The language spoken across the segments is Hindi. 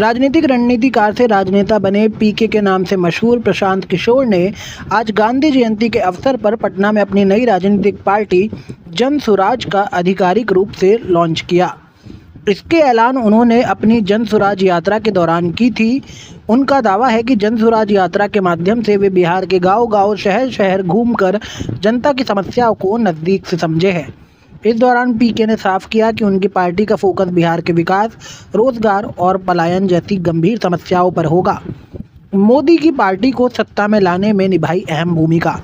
राजनीतिक रणनीतिकार से राजनेता बने पीके के नाम से मशहूर प्रशांत किशोर ने आज गांधी जयंती के अवसर पर पटना में अपनी नई राजनीतिक पार्टी जन सुराज का आधिकारिक रूप से लॉन्च किया। इसके ऐलान उन्होंने अपनी जन सुराज यात्रा के दौरान की थी। उनका दावा है कि जन सुराज यात्रा के माध्यम से वे बिहार के गांव-गांव, शहर-शहर घूमकर जनता की समस्याओं को नज़दीक से समझे हैं। इस दौरान पीके ने साफ किया कि उनकी पार्टी का फोकस बिहार के विकास, रोजगार और पलायन जैसी गंभीर समस्याओं पर होगा। मोदी की पार्टी को सत्ता में लाने में निभाई अहम भूमिका।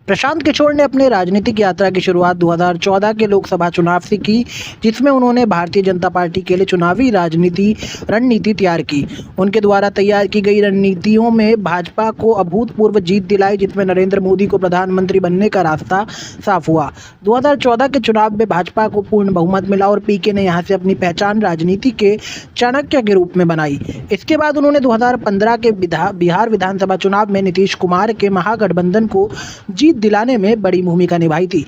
प्रशांत किशोर ने अपने राजनीतिक यात्रा की शुरुआत 2014 के लोकसभा चुनाव से की, जिसमें उन्होंने भारतीय जनता पार्टी के लिए चुनावी रणनीति तैयार की। उनके द्वारा तैयार की गई रणनीतियों में भाजपा को अभूतपूर्व जीत दिलाई, जिसमें नरेंद्र मोदी को प्रधानमंत्री बनने का रास्ता साफ हुआ। 2014 के चुनाव में भाजपा को पूर्ण बहुमत मिला और पीके ने यहां से अपनी पहचान राजनीति के चाणक्य के रूप में बनाई। इसके बाद उन्होंने 2015 के बिहार विधानसभा चुनाव में नीतीश कुमार के महागठबंधन को जीत दिलाने में बड़ी भूमिका निभाई थी।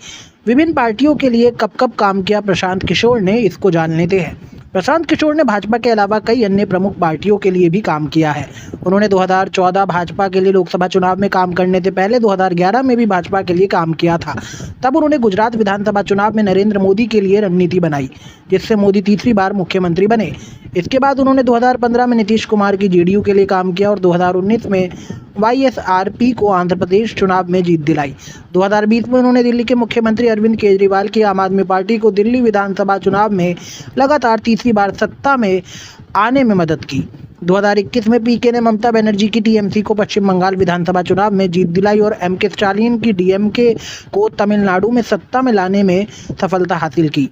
विभिन्न पार्टियों के लिए कब काम किया प्रशांत किशोर ने, इसको जान लेते हैं। प्रशांत किशोर ने भाजपा के अलावा कई अन्य प्रमुख पार्टियों के लिए भी काम किया है। उन्होंने 2014 भाजपा के लिए लोकसभा चुनाव में काम करने से पहले 2011 में भी भाजपा के लिए काम किया था। तब उन्होंने गुजरात विधानसभा चुनाव में नरेंद्र मोदी के लिए रणनीति बनाई, जिससे मोदी तीसरी बार मुख्यमंत्री बने। इसके बाद उन्होंने 2015 में नीतीश कुमार की जेडीयू के लिए काम किया और 2019 में वाईएसआरपी को आंध्र प्रदेश चुनाव में जीत दिलाई। 2020 में उन्होंने दिल्ली के मुख्यमंत्री अरविंद केजरीवाल की आम आदमी पार्टी को दिल्ली विधानसभा चुनाव में लगातार तीसरी बार सत्ता में आने में मदद की। 2021 में पीके ने ममता बनर्जी की टीएमसी को पश्चिम बंगाल विधानसभा चुनाव में जीत दिलाई और एमके स्टालिन की डीएमके को तमिलनाडु में सत्ता में लाने में सफलता हासिल की।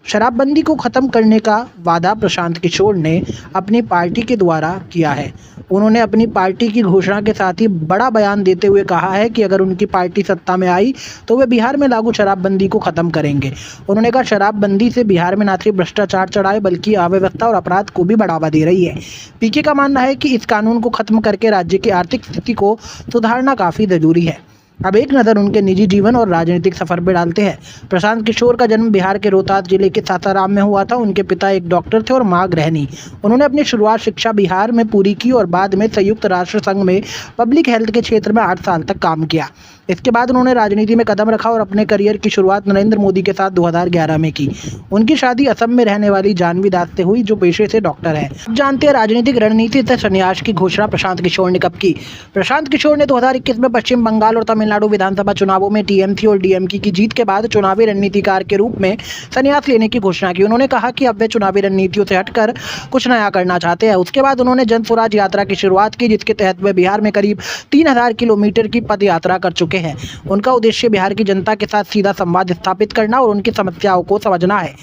शराबबंदी को खत्म करने का वादा प्रशांत किशोर ने अपनी पार्टी के द्वारा किया है। उन्होंने अपनी पार्टी की घोषणा के साथ ही बड़ा बयान देते हुए कहा है कि अगर उनकी पार्टी सत्ता में आई तो वे बिहार में लागू शराबबंदी को खत्म करेंगे। उन्होंने कहा, शराबबंदी से बिहार में न सिर्फ भ्रष्टाचार चढ़ाए बल्कि अव्यवस्था और अपराध को भी बढ़ावा दे रही है। पीके का मानना है कि इस कानून को खत्म करके राज्य की आर्थिक स्थिति को सुधारना काफी जरूरी है। अब एक नज़र उनके निजी जीवन और राजनीतिक सफर पर डालते हैं। प्रशांत किशोर का जन्म बिहार के रोहतास जिले के सासाराम में हुआ था। उनके पिता एक डॉक्टर थे और मां गृहिणी। उन्होंने अपनी शुरुआत शिक्षा बिहार में पूरी की और बाद में संयुक्त राष्ट्र संघ में पब्लिक हेल्थ के क्षेत्र में 8 साल तक काम किया। इसके बाद उन्होंने राजनीति में कदम रखा और अपने करियर की शुरुआत नरेंद्र मोदी के साथ 2011 में की। उनकी शादी असम में रहने वाली जानवी दास से हुई, जो पेशे से डॉक्टर है। जानते हैं राजनीतिक रणनीति से संन्यास की घोषणा प्रशांत किशोर ने कब की। प्रशांत किशोर ने 2021 में पश्चिम बंगाल और तमिलनाडु विधानसभा चुनावों में टीएमसी और डीएमके की जीत के बाद चुनावी रणनीतिकार के रूप में संन्यास लेने की घोषणा की। उन्होंने कहा कि अब वे चुनावी रणनीतियों से हटकर कुछ नया करना चाहते हैं। उसके बाद उन्होंने जन स्वराज यात्रा की शुरुआत की, जिसके तहत वे बिहार में करीब 3000 किलोमीटर की पद यात्रा कर चुके हैं। उनका उद्देश्य बिहार की जनता के साथ सीधा संवाद स्थापित करना और उनकी समस्याओं को समझना है।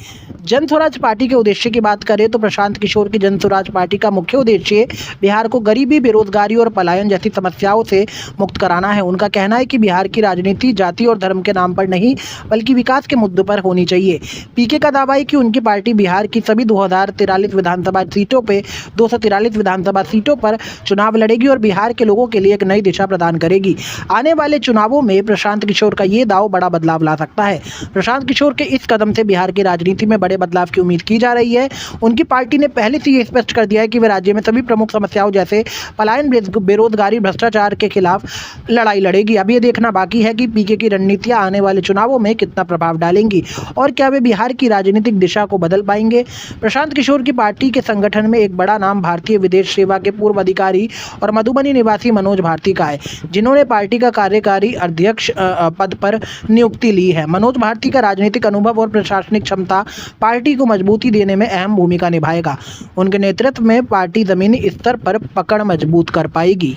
जन स्वराज पार्टी के उद्देश्य की बात करें तो प्रशांत किशोर की जन स्वराज पार्टी का मुख्य उद्देश्य बिहार को गरीबी, बेरोजगारी और पलायन जैसी समस्याओं से मुक्त कराना है। उनका कहना है कि बिहार की राजनीति जाति और धर्म के नाम पर नहीं बल्कि विकास के मुद्दों पर होनी चाहिए। पीके का दावा है कि उनकी पार्टी बिहार की सभी 2043 विधानसभा सीटों पे 243 विधानसभा सीटों पर चुनाव लड़ेगी और बिहार के लोगों के लिए एक नई दिशा प्रदान करेगी। आने वाले चुनावों में प्रशांत किशोर का ये दाव बड़ा बदलाव ला सकता है। प्रशांत किशोर के इस कदम से बिहार की राजनीति में बड़े बदलाव की उम्मीद की जा रही है। उनकी पार्टी ने पहले से ये स्पष्ट कर दिया है कि वे राज्य में सभी प्रमुख समस्याओं जैसे पलायन, बेरोजगारी, भ्रष्टाचार के खिलाफ लड़ाई लड़ेगी। अब ये देखना बाकी है कि पीके की रणनीतियां आने वाले चुनावों में कितना प्रभाव डालेंगी और क्या वे बिहार की राजनीतिक दिशा को बदल पाएंगे। प्रशांत किशोर की पार्टी के संगठन में एक बड़ा नाम भारतीय विदेश सेवा के पूर्व अधिकारी और मधुबनी निवासी मनोज भारती का है, जिन्होंने पार्टी का कार्यकारी अध्यक्ष पद पर नियुक्ति ली है। मनोज भारती का राजनीतिक अनुभव और प्रशासनिक क्षमता पार्टी को मजबूती देने में अहम भूमिका निभाएगा। उनके नेतृत्व में पार्टी जमीनी स्तर पर पकड़ मजबूत कर पाएगी।